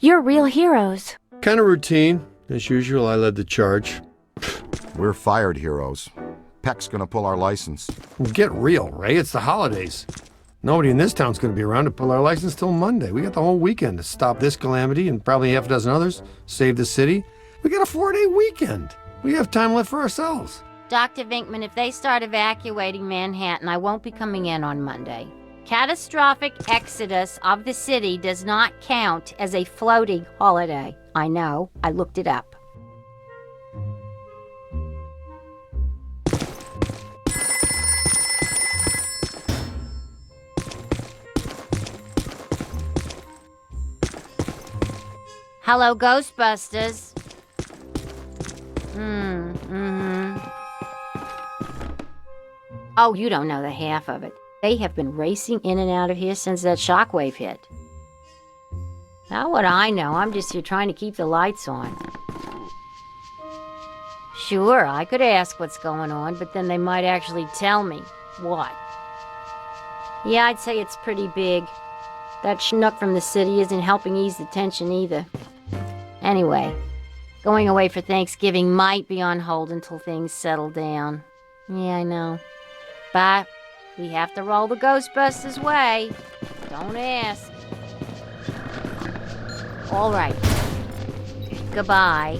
You're real heroes. Kind of routine. As usual, I led the charge. We're fired heroes. Peck's gonna pull our license. Get real, Ray. It's the holidays. Nobody in this town's gonna be around to pull our license till Monday. We got the whole weekend to stop this calamity and probably half a dozen others, save the city. We got a 4-day weekend. We have time left for ourselves. Dr. Vinkman, if they start evacuating Manhattan, I won't be coming in on Monday. Catastrophic exodus of the city does not count as a floating holiday. I know. I looked it up. Hello, Ghostbusters. Oh, you don't know the half of it. They have been racing in and out of here since that shockwave hit. Now what I know, I'm just here trying to keep the lights on. Sure, I could ask what's going on, but then they might actually tell me. What? Yeah, I'd say it's pretty big. That schnook from the city isn't helping ease the tension either. Anyway, going away for Thanksgiving might be on hold until things settle down. Yeah, I know. But we have to roll the Ghostbusters way. Don't ask. All right. Goodbye.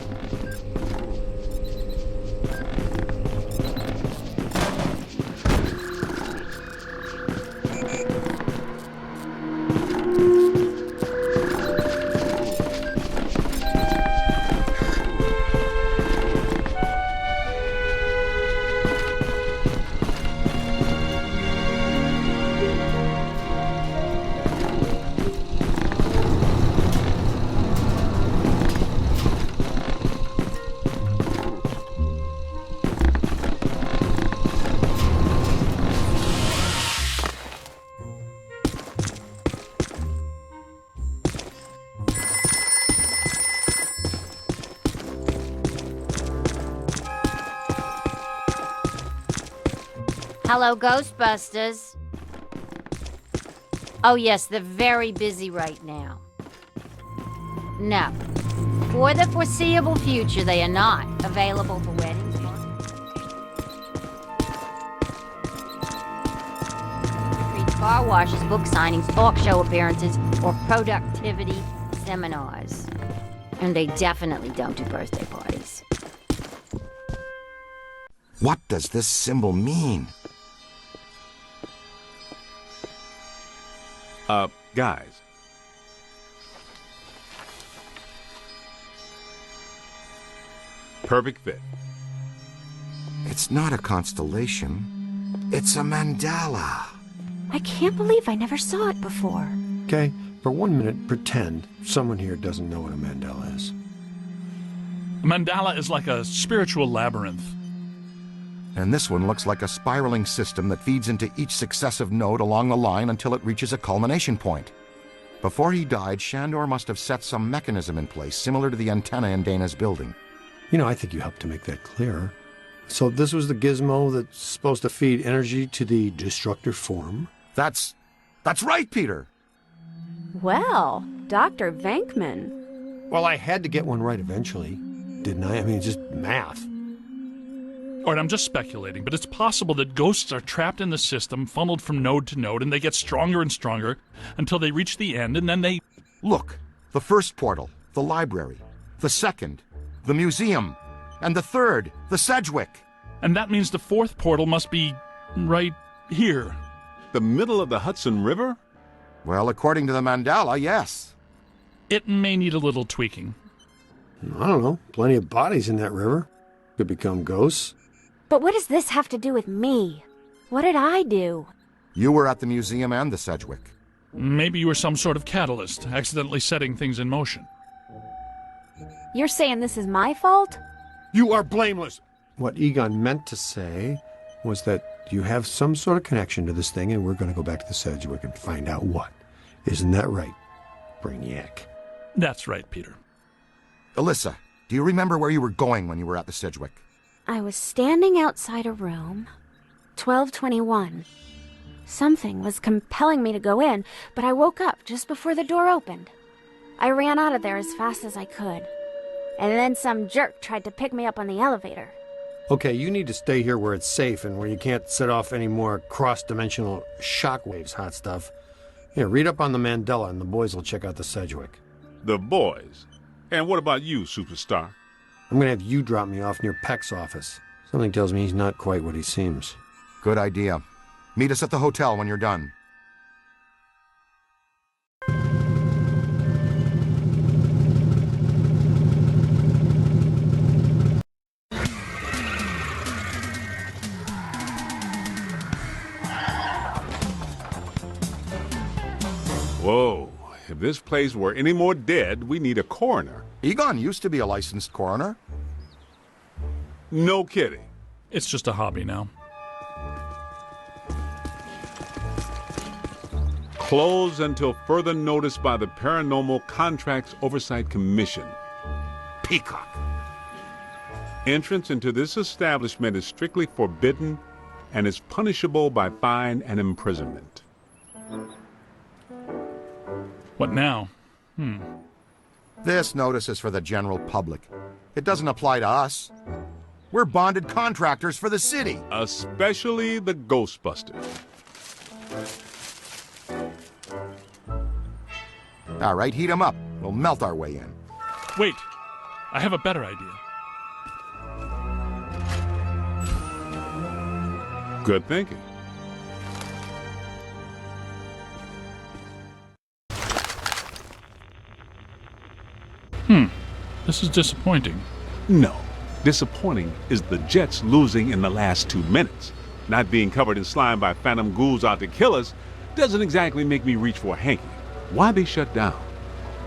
Hello, Ghostbusters. Oh yes, they're very busy right now. No. For the foreseeable future, they are not available for weddings. Retreats, car washes, book signings, talk show appearances, or productivity seminars. And they definitely don't do birthday parties. What does this symbol mean? Guys. Perfect fit. It's not a constellation. It's a mandala. I can't believe I never saw it before. Okay, for 1 minute, pretend someone here doesn't know what a mandala is. A mandala is like a spiritual labyrinth. And this one looks like a spiraling system that feeds into each successive node along the line until it reaches a culmination point. Before he died, Shandor must have set some mechanism in place, similar to the antenna in Dana's building. You know, I think you helped to make that clearer. So this was the gizmo that's supposed to feed energy to the destructor form? That's right, Peter! Well, Dr. Venkman. Well, I had to get one right eventually, didn't I? I mean, just math. All right, I'm just speculating, but it's possible that ghosts are trapped in the system, funneled from node to node, and they get stronger and stronger until they reach the end, and then they... Look, the first portal, the library. The second, the museum. And the third, the Sedgwick. And that means the fourth portal must be right here. The middle of the Hudson River? Well, according to the mandala, yes. It may need a little tweaking. I don't know. Plenty of bodies in that river. Could become ghosts. But what does this have to do with me? What did I do? You were at the museum and the Sedgwick. Maybe you were some sort of catalyst, accidentally setting things in motion. You're saying this is my fault? You are blameless. What Egon meant to say was that you have some sort of connection to this thing, and we're going to go back to the Sedgwick and find out what. Isn't that right, Brainiac? That's right, Peter. Alyssa, do you remember where you were going when you were at the Sedgwick? I was standing outside a room, 1221. Something was compelling me to go in, but I woke up just before the door opened. I ran out of there as fast as I could. And then some jerk tried to pick me up on the elevator. Okay, you need to stay here where it's safe and where you can't set off any more cross-dimensional shockwaves, hot stuff. Here, read up on the Mandela and the boys will check out the Sedgwick. The boys. And what about you, superstar? I'm gonna have you drop me off near Peck's office. Something tells me he's not quite what he seems. Good idea. Meet us at the hotel when you're done. Whoa. If this place were any more dead, we need a coroner. Egon used to be a licensed coroner. No kidding. It's just a hobby now. Closed until further notice by the Paranormal Contracts Oversight Commission. Peacock. Entrance into this establishment is strictly forbidden and is punishable by fine and imprisonment. What now? This notice is for the general public. It doesn't apply to us. We're bonded contractors for the city. Especially the Ghostbusters. All right, heat 'em up. We'll melt our way in. Wait, I have a better idea. Good thinking. This is disappointing. No. Disappointing is the Jets losing in the last 2 minutes. Not being covered in slime by phantom ghouls out to kill us doesn't exactly make me reach for a hanky. Why they shut down?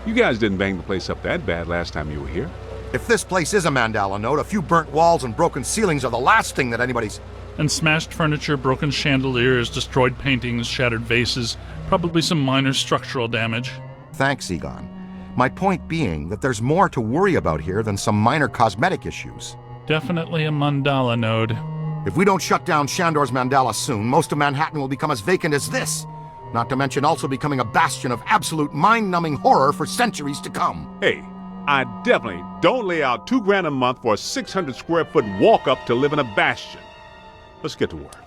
You guys didn't bang the place up that bad last time you were here. If this place is a Mandela node, a few burnt walls and broken ceilings are the last thing that anybody's... And smashed furniture, broken chandeliers, destroyed paintings, shattered vases, probably some minor structural damage. Thanks, Egon. My point being that there's more to worry about here than some minor cosmetic issues. Definitely a mandala node. If we don't shut down Shandor's Mandala soon, most of Manhattan will become as vacant as this. Not to mention also becoming a bastion of absolute mind-numbing horror for centuries to come. Hey, I definitely don't lay out $2,000 a month for a 600 square foot walk-up to live in a bastion. Let's get to work.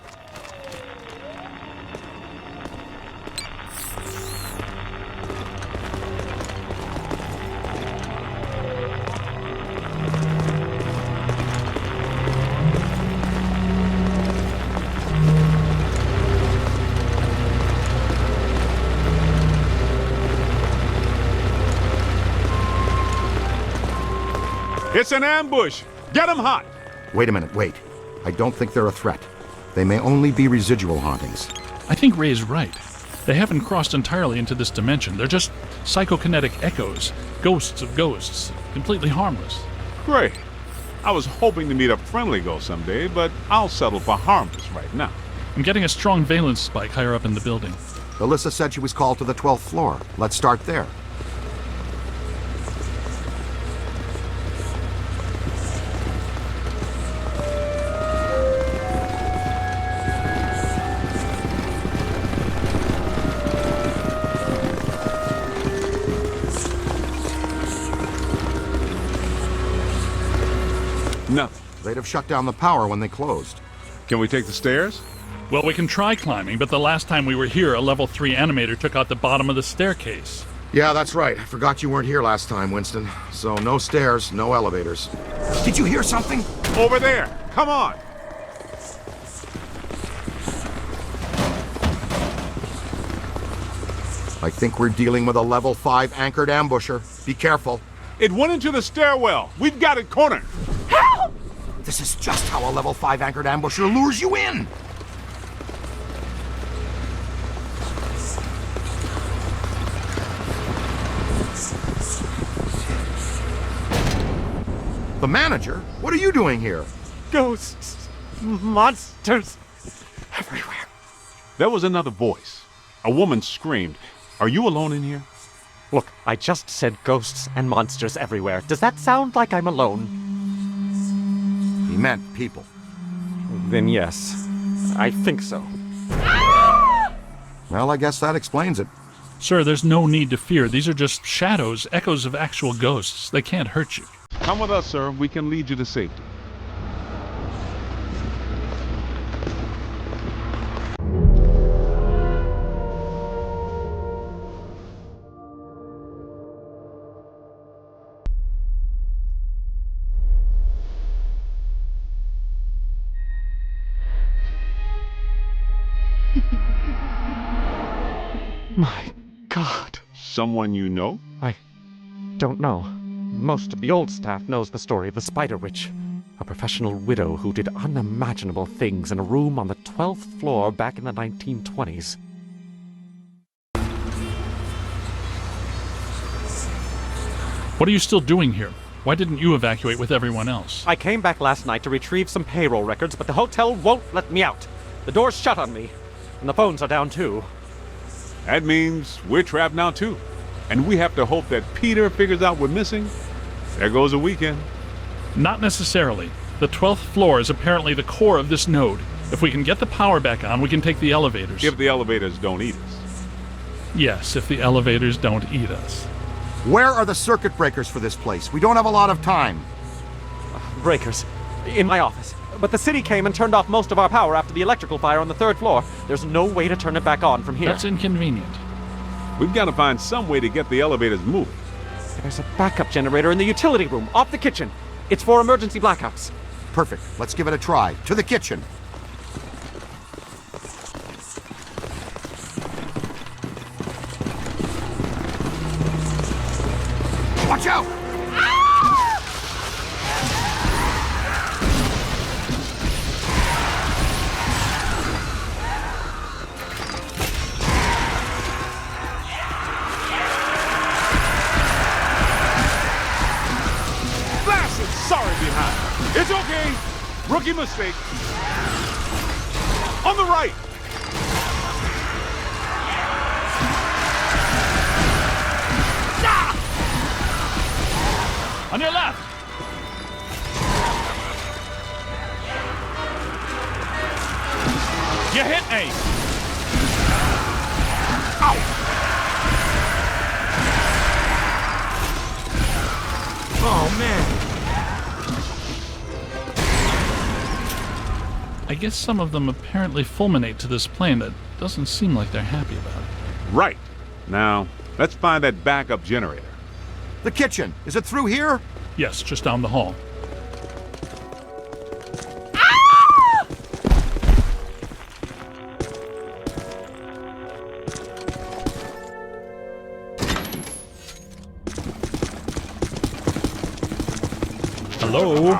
It's an ambush! Get 'em hot! Wait a minute, wait. I don't think they're a threat. They may only be residual hauntings. I think Ray's right. They haven't crossed entirely into this dimension. They're just psychokinetic echoes, ghosts of ghosts, completely harmless. Great. I was hoping to meet a friendly ghost someday, but I'll settle for harmless right now. I'm getting a strong valence spike higher up in the building. Alyssa said she was called to the 12th floor. Let's start there. Nothing. They'd have shut down the power when they closed. Can we take the stairs? Well, we can try climbing, but the last time we were here, a level 3 animator took out the bottom of the staircase. Yeah, that's right. I forgot you weren't here last time, Winston. So no stairs, no elevators. Did you hear something? Over there! Come on! I think we're dealing with a level 5 anchored ambusher. Be careful. It went into the stairwell! We've got it cornered! Help! This is just how a level 5 anchored ambusher lures you in! The manager? What are you doing here? Ghosts, monsters, everywhere. There was another voice. A woman screamed. Are you alone in here? Look, I just said ghosts and monsters everywhere. Does that sound like I'm alone? He meant people. Then yes, I think so. Well, I guess that explains it. Sir, there's no need to fear. These are just shadows, echoes of actual ghosts. They can't hurt you. Come with us, sir. We can lead you to safety. My God. Someone you know? I don't know. Most of the old staff knows the story of the Spider Witch, a professional widow who did unimaginable things in a room on the 12th floor back in the 1920s. What are you still doing here? Why didn't you evacuate with everyone else? I came back last night to retrieve some payroll records, but the hotel won't let me out. The door's shut on me, and the phones are down too. That means we're trapped now, too. And we have to hope that Peter figures out we're missing. There goes a weekend. Not necessarily. The 12th floor is apparently the core of this node. If we can get the power back on, we can take the elevators. If the elevators don't eat us. Yes, if the elevators don't eat us. Where are the circuit breakers for this place? We don't have a lot of time. Breakers. In my office. But the city came and turned off most of our power after the electrical fire on the 3rd floor. There's no way to turn it back on from here. That's inconvenient. We've got to find some way to get the elevators moving. There's a backup generator in the utility room, off the kitchen. It's for emergency blackouts. Perfect. Let's give it a try. To the kitchen. Watch out! Sorry behind. It's okay. Rookie mistake. On the right. Ah! On your left. You hit me. Ow. Oh, man. I guess some of them apparently fulminate to this plane. That doesn't seem like they're happy about it. Right. Now, let's find that backup generator. The kitchen. Is it through here? Yes, just down the hall. Hello?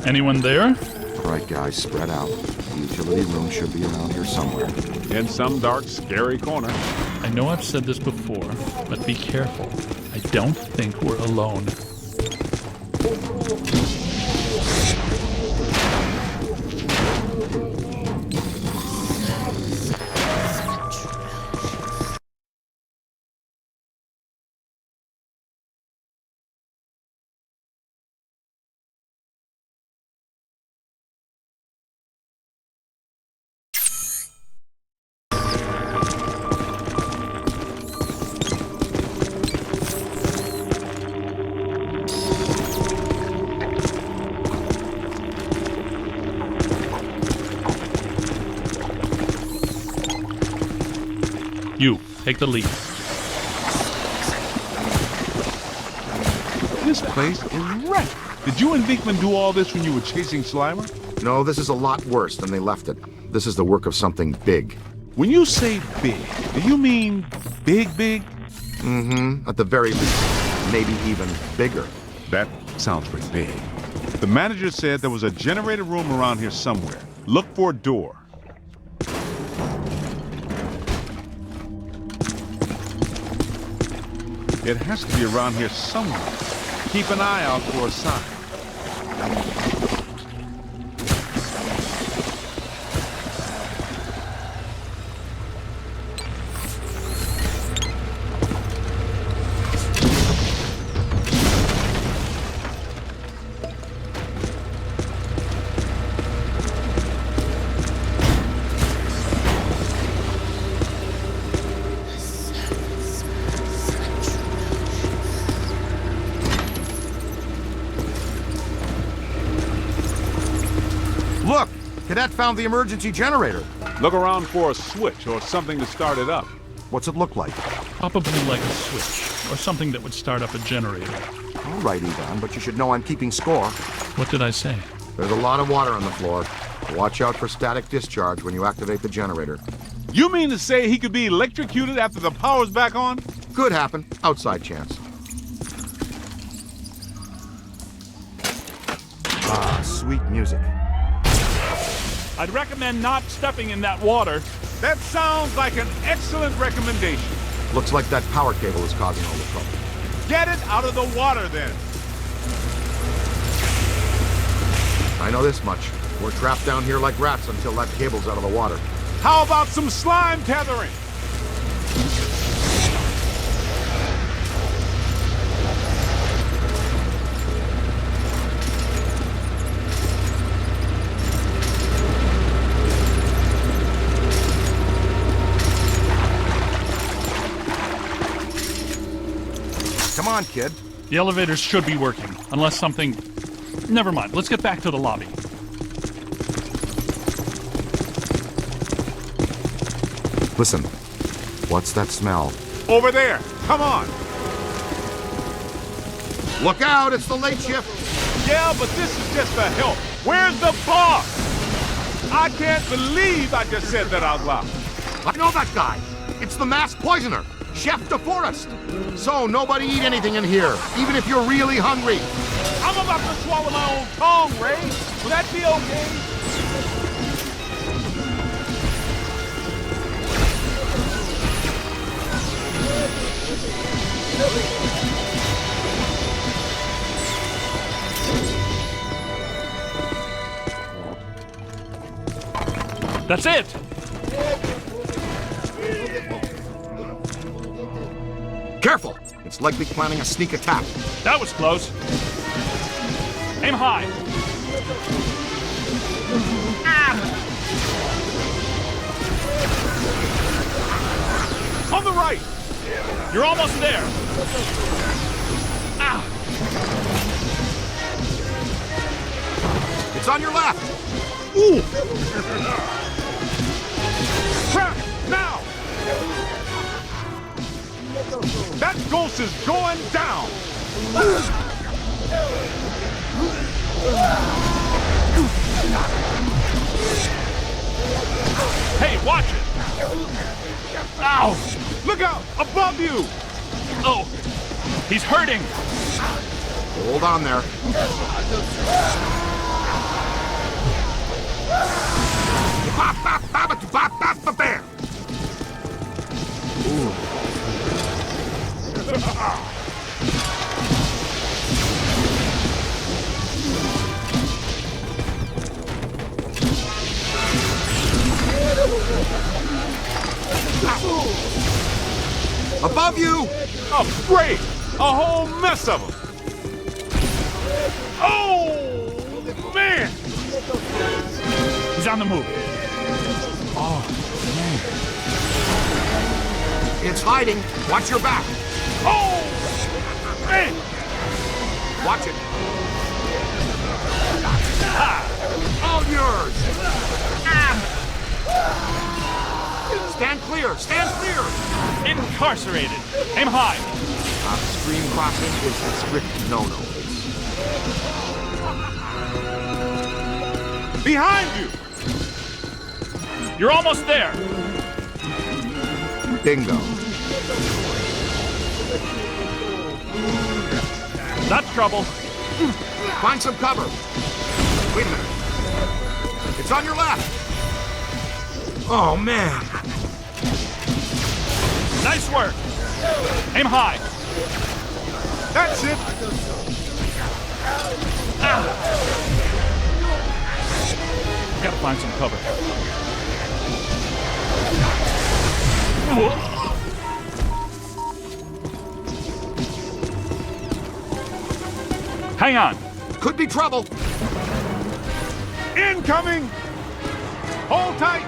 Anyone there? Right, guys, spread out. The utility room should be around here somewhere. In some dark, scary corner. I know I've said this before, but be careful. I don't think we're alone. You, take the lead. This place is wrecked. Did you and Beekman do all this when you were chasing Slimer? No, this is a lot worse than they left it. This is the work of something big. When you say big, do you mean big, big? Mm-hmm. At the very least. Maybe even bigger. That sounds pretty big. The manager said there was a generator room around here somewhere. Look for a door. It has to be around here somewhere. Keep an eye out for a sign. Cadet found the emergency generator. Look around for a switch or something to start it up. What's it look like? Probably like a switch, or something that would start up a generator. All right, Egon, but you should know I'm keeping score. What did I say? There's a lot of water on the floor. Watch out for static discharge when you activate the generator. You mean to say he could be electrocuted after the power's back on? Could happen. Outside chance. Ah, sweet music. I'd recommend not stepping in that water. That sounds like an excellent recommendation. Looks like that power cable is causing all the trouble. Get it out of the water then. I know this much. We're trapped down here like rats until that cable's out of the water. How about some slime tethering? Come on, kid. The elevators should be working, unless something... Never mind, let's get back to the lobby. Listen. What's that smell? Over there. Come on. Look out, it's the late shift. Yeah, but this is just a help. Where's the boss? I can't believe I just said that out loud. I know that guy. It's the masked poisoner, Chef DeForest. So nobody eat anything in here, even if you're really hungry. I'm about to swallow my own tongue, Ray. Will that be okay? That's it! Careful! It's likely planning a sneak attack. That was close. Aim high. On the right. You're almost there. It's on your left. Ooh. Trap, now. That ghost is going down. Hey, watch it! Ow! Look out, above you. Oh, he's hurting. Hold on there. Bam! Ooh. Above you! Oh, great! A whole mess of them. Oh, man! He's on the move. Oh, man. It's hiding. Watch your back. Oh, man! Watch it. All yours. Stand clear. Stand clear. Incarcerated. Aim high. Stream crossing is a strict no-no. Behind you! You're almost there. Bingo. That's trouble. Find some cover. Wait a minute. It's on your left. Oh, man. Nice work. Aim high. That's it! Gotta find some cover. Hang on. Could be trouble. Incoming! Hold tight!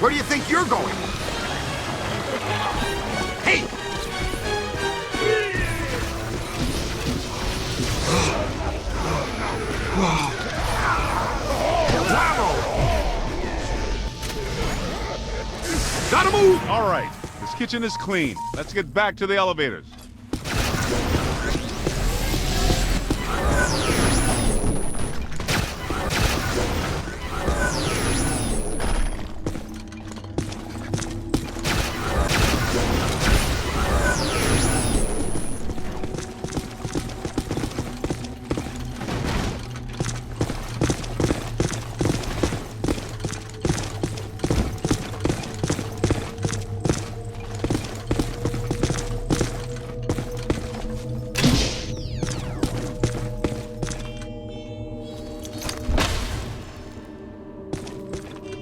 Where do you think you're going? Hey! Bravo! Gotta move! All right, this kitchen is clean. Let's get back to the elevators.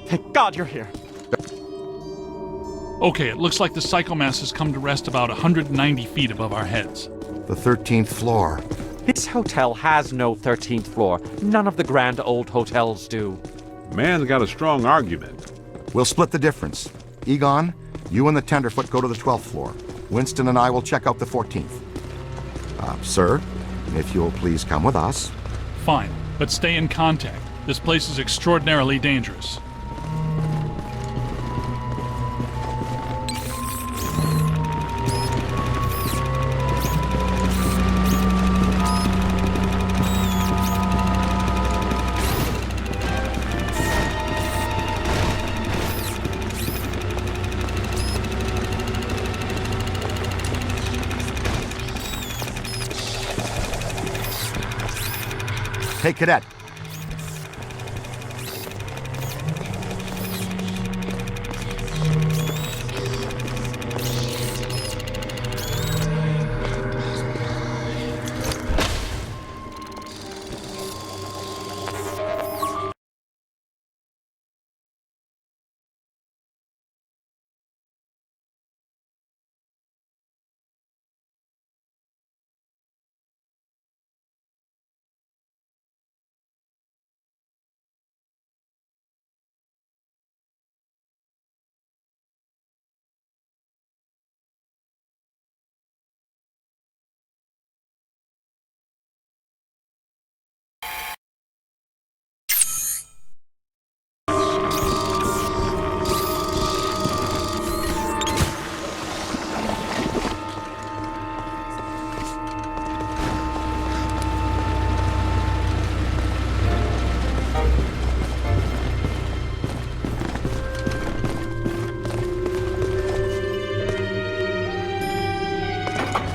Thank God you're here. Okay, it looks like the psychomass has come to rest about 190 feet above our heads. The 13th floor. This hotel has no 13th floor. None of the grand old hotels do. Man's got a strong argument. We'll split the difference. Egon, you and the Tenderfoot go to the 12th floor. Winston and I will check out the 14th. Sir, if you'll please come with us. Fine, but stay in contact. This place is extraordinarily dangerous. Hey, Cadet.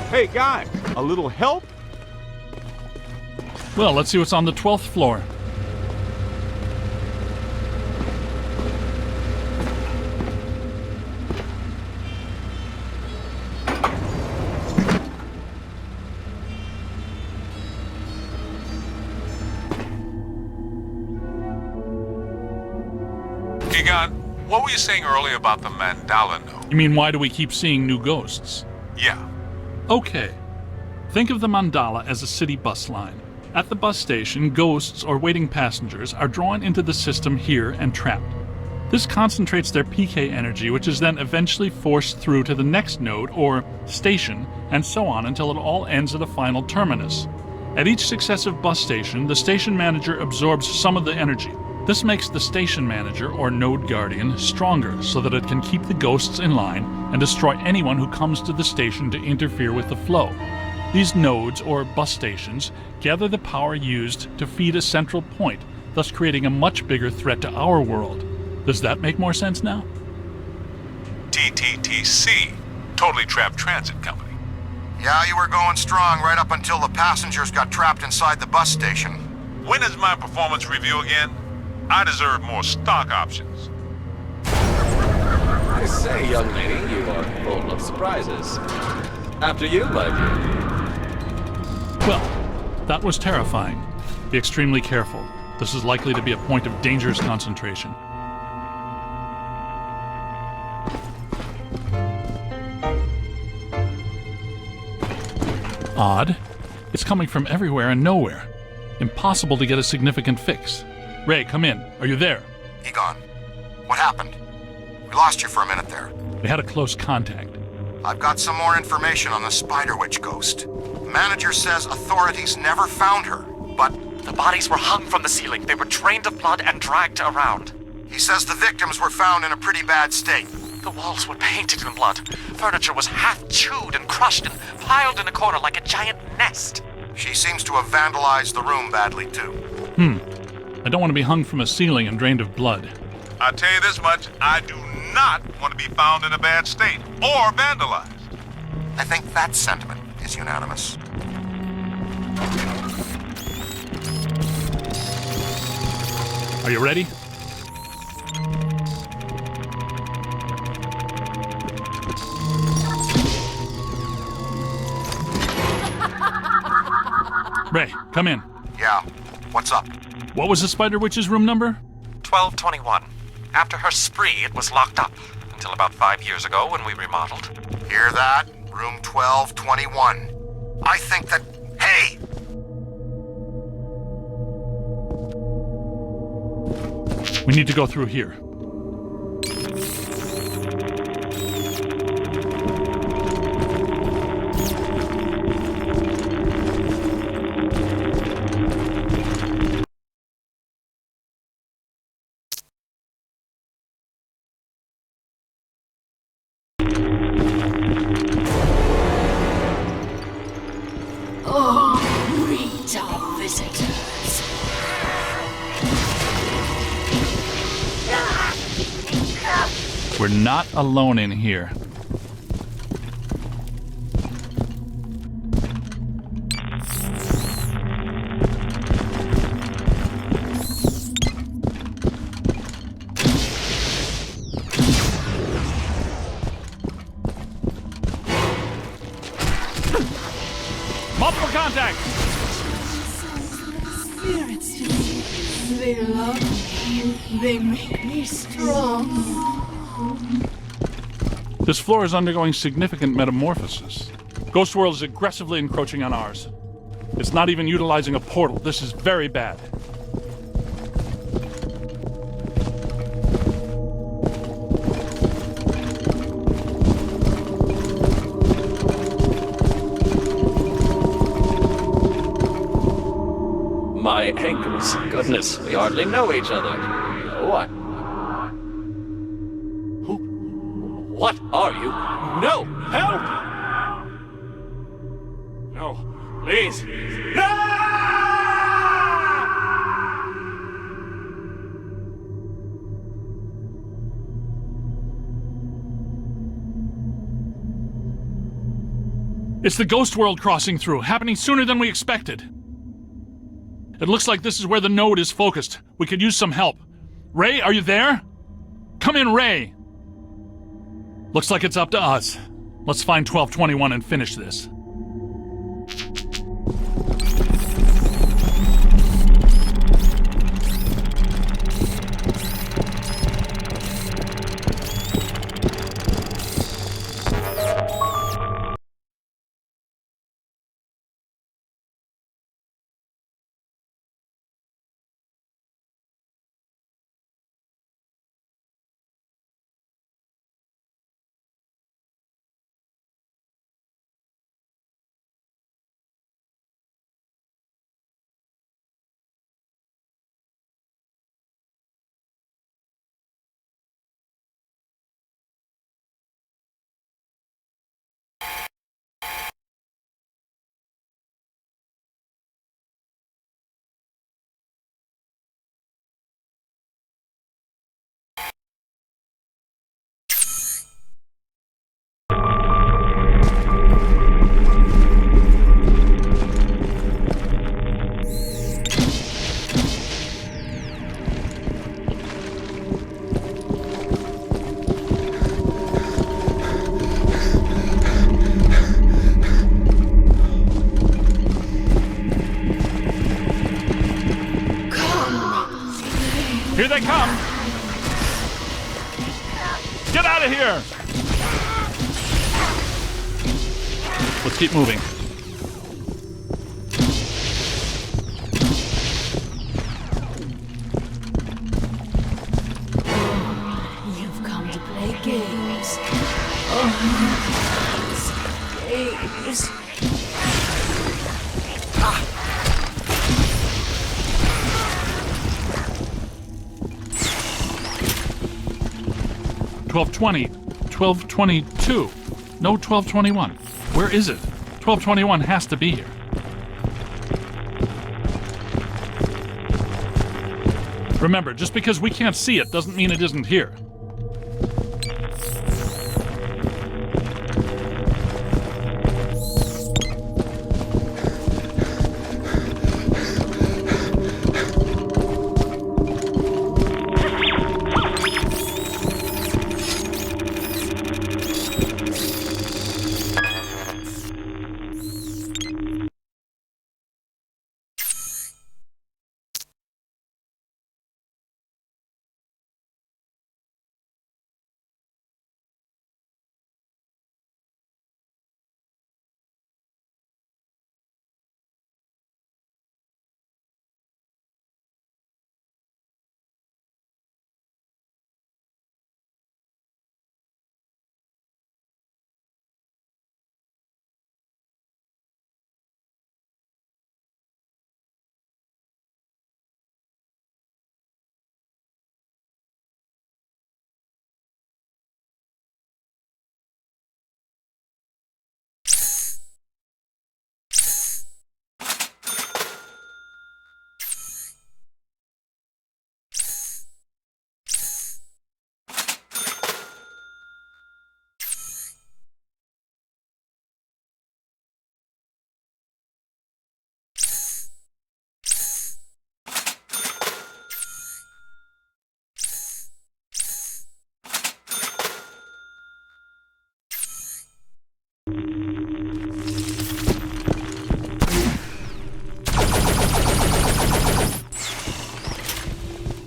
Hey, guys, a little help? Well, let's see what's on the 12th floor. Egon, what were you saying earlier about the mandala note? You mean, why do we keep seeing new ghosts? Yeah. Okay. Think of the mandala as a city bus line. At the bus station, ghosts or waiting passengers are drawn into the system here and trapped. This concentrates their PK energy, which is then eventually forced through to the next node or station, and so on until it all ends at a final terminus. At each successive bus station, the station manager absorbs some of the energy. This makes the station manager, or node guardian, stronger so that it can keep the ghosts in line and destroy anyone who comes to the station to interfere with the flow. These nodes, or bus stations, gather the power used to feed a central point, thus creating a much bigger threat to our world. Does that make more sense now? TTTC, Totally Trapped Transit Company. Yeah, you were going strong right up until the passengers got trapped inside the bus station. When is my performance review again? I deserve more stock options. I say, young lady, you are full of surprises. After you, my dear. Well, that was terrifying. Be extremely careful. This is likely to be a point of dangerous concentration. Odd. It's coming from everywhere and nowhere. Impossible to get a significant fix. Ray, come in. Are you there? Egon, what happened? We lost you for a minute there. We had a close contact. I've got some more information on the Spider Witch ghost. Manager says authorities never found her, but The bodies were hung from the ceiling. They were drained of blood and dragged around. he says the victims were found in a pretty bad state. The walls were painted in blood. Furniture was half chewed and crushed and piled in a corner like a giant nest. She seems to have vandalized the room badly, too. I don't want to be hung from a ceiling and drained of blood. I'll tell you this much, I do not want to be found in a bad state or vandalized. I think that sentiment is unanimous. Are you ready? Ray, come in. Yeah, what's up? What was the Spider Witch's room number? 1221. After her spree, it was locked up. Until about 5 years ago when we remodeled. Hear that? Room 1221. I think that... Hey! We need to go through here. Greet our visitors. We're not alone in here. Multiple contact! Spirits, they love me. They make me strong. This floor is undergoing significant metamorphosis. Ghost World is aggressively encroaching on ours. It's not even utilizing a portal. This is very bad. My ankles. Goodness, we hardly know each other. What? Who? What are you? No! Help! No, please. No! It's the Ghost World crossing through, happening sooner than we expected. It looks like this is where the node is focused. We could use some help. Ray, are you there? Come in, Ray! Looks like it's up to us. Let's find 1221 and finish this. Here they come! Get out of here! Let's keep moving. You've come to play games. Games. 1220. 1222. No 1221. Where is it? 1221 has to be here. Remember, just because we can't see it doesn't mean it isn't here.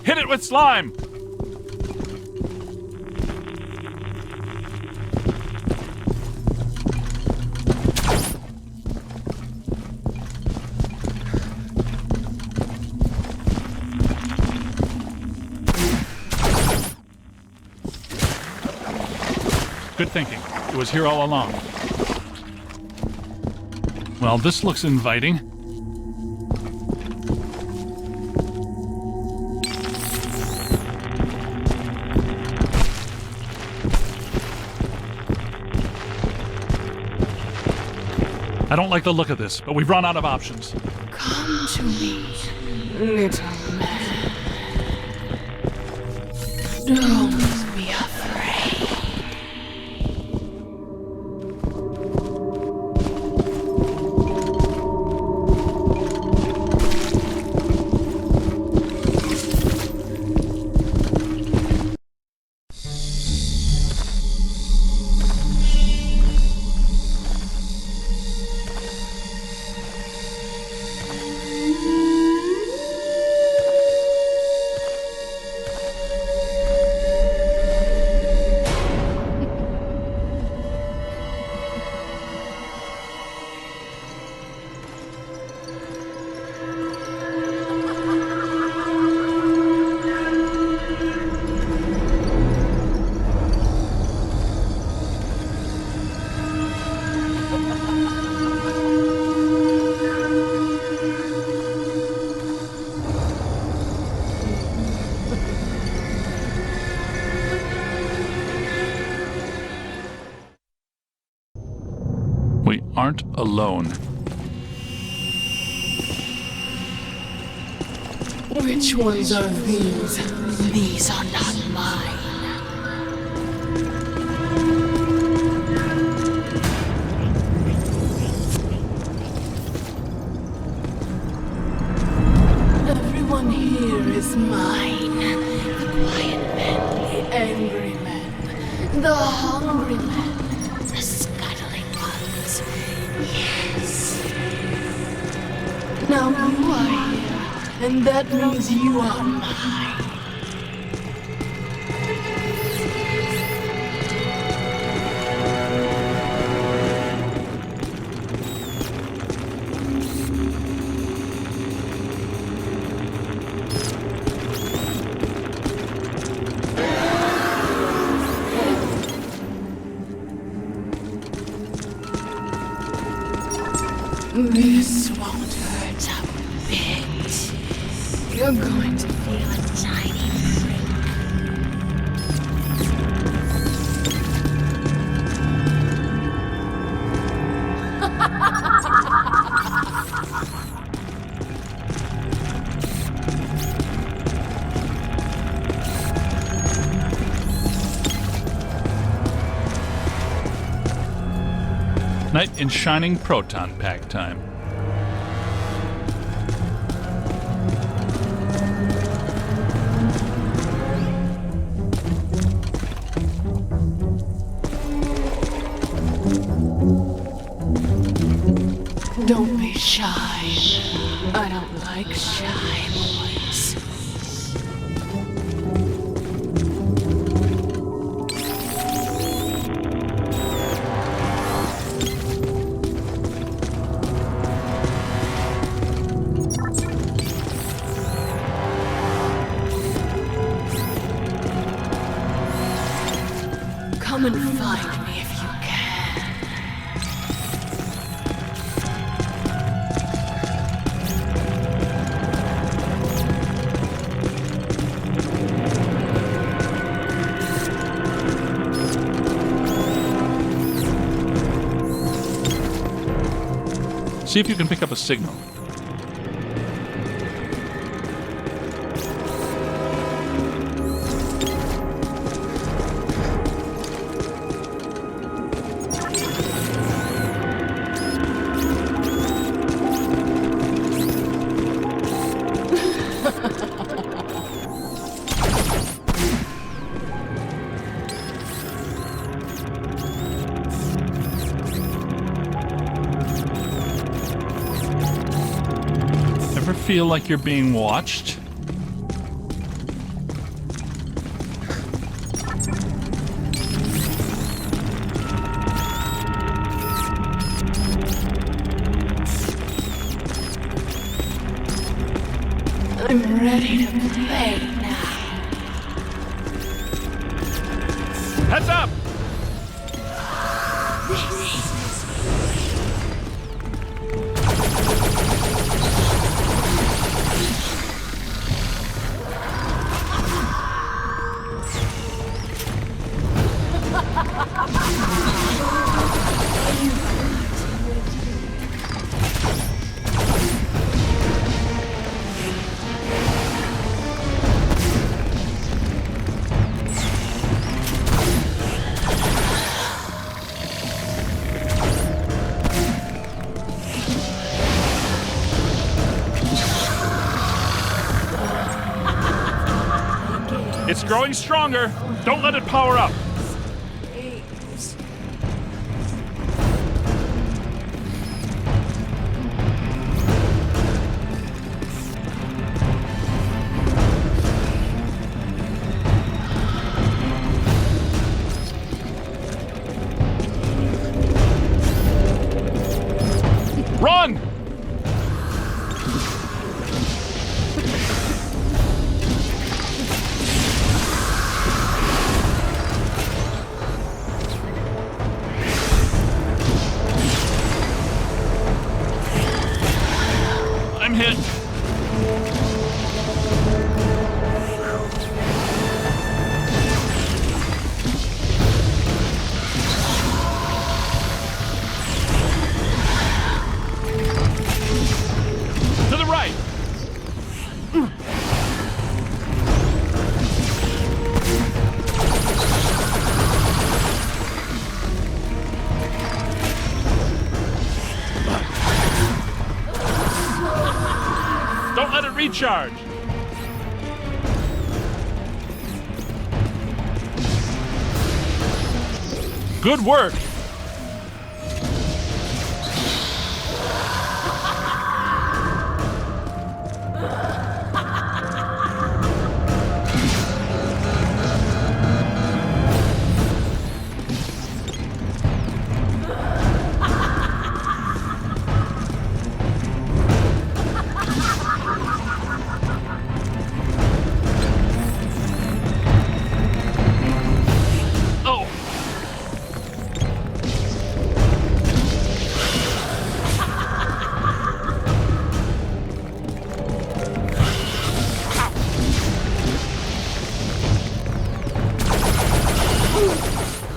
Hit it with slime! Good thinking. It was here all along. Well, this looks inviting. I don't like the look of this, but we've run out of options. Come to me, little man. Don't be afraid. We aren't alone. Which ones are these? These are not mine. Everyone here is mine. The quiet men, the angry men, the hungry men, the scuttling ones. Yes. Now you are here, and that means you are mine. This won't hurt a bit. You're going to feel a tiny prick. Knight in shining proton pack time. Don't be shy. I don't like shy boys. Come and find me if you can. See if you can pick up a signal. Feel like you're being watched? I'm ready to play now. Heads up! It's growing stronger. Don't let it power up. Run! I'm hit. To the right. Don't let it recharge. Good work.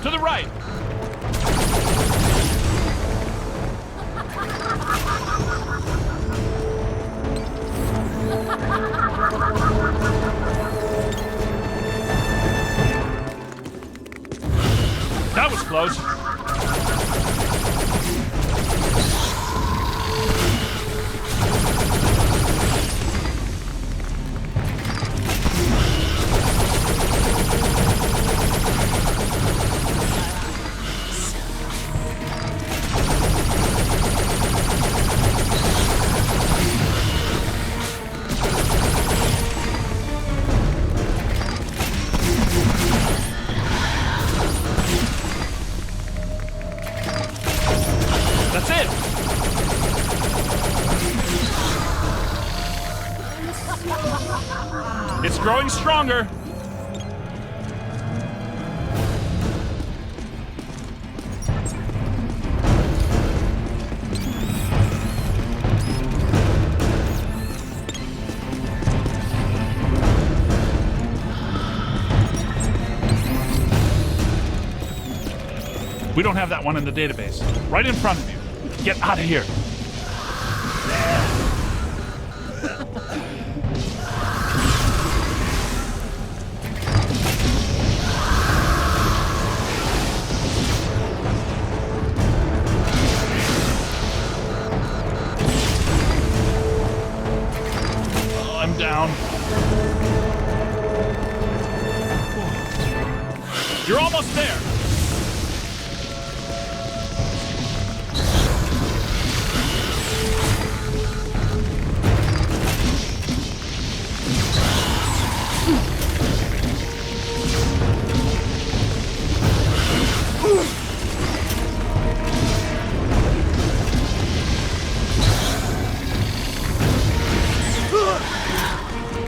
To the right. That was close. growing stronger. We don't have that one in the database. Right in front of you. Get out of here. Oh, I'm down. You're almost there.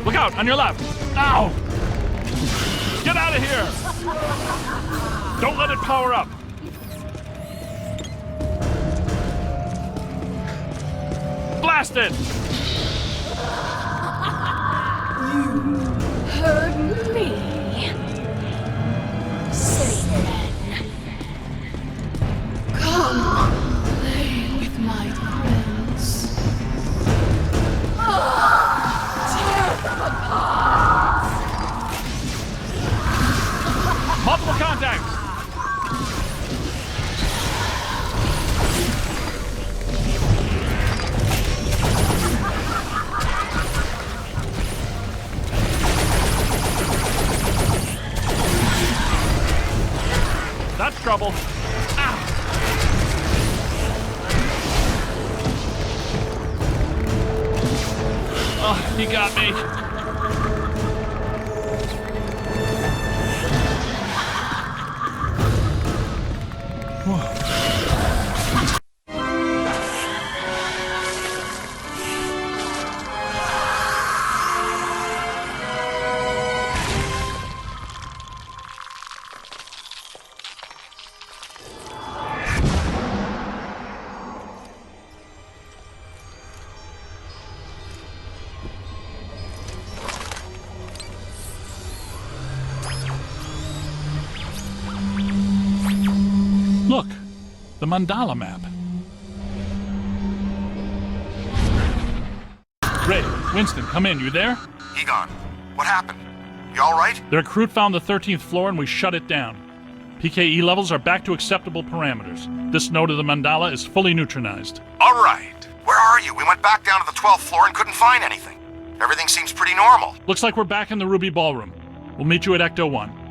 Look out, on your left. Ow! Get out of here! Don't let it power up. Blast it! You heard me. Say then. Come, play with my friends. Tear them apart. Multiple contacts! That's trouble. Ah. Oh, he got me. Look, the mandala map. Ray, Winston, come in. You there? Egon, what happened? You all right? The recruit found the 13th floor and we shut it down. PKE levels are back to acceptable parameters. This node of the mandala is fully neutronized. All right. Where are you? We went back down to the 12th floor and couldn't find anything. Everything seems pretty normal. Looks like we're back in the Ruby Ballroom. We'll meet you at Ecto 1.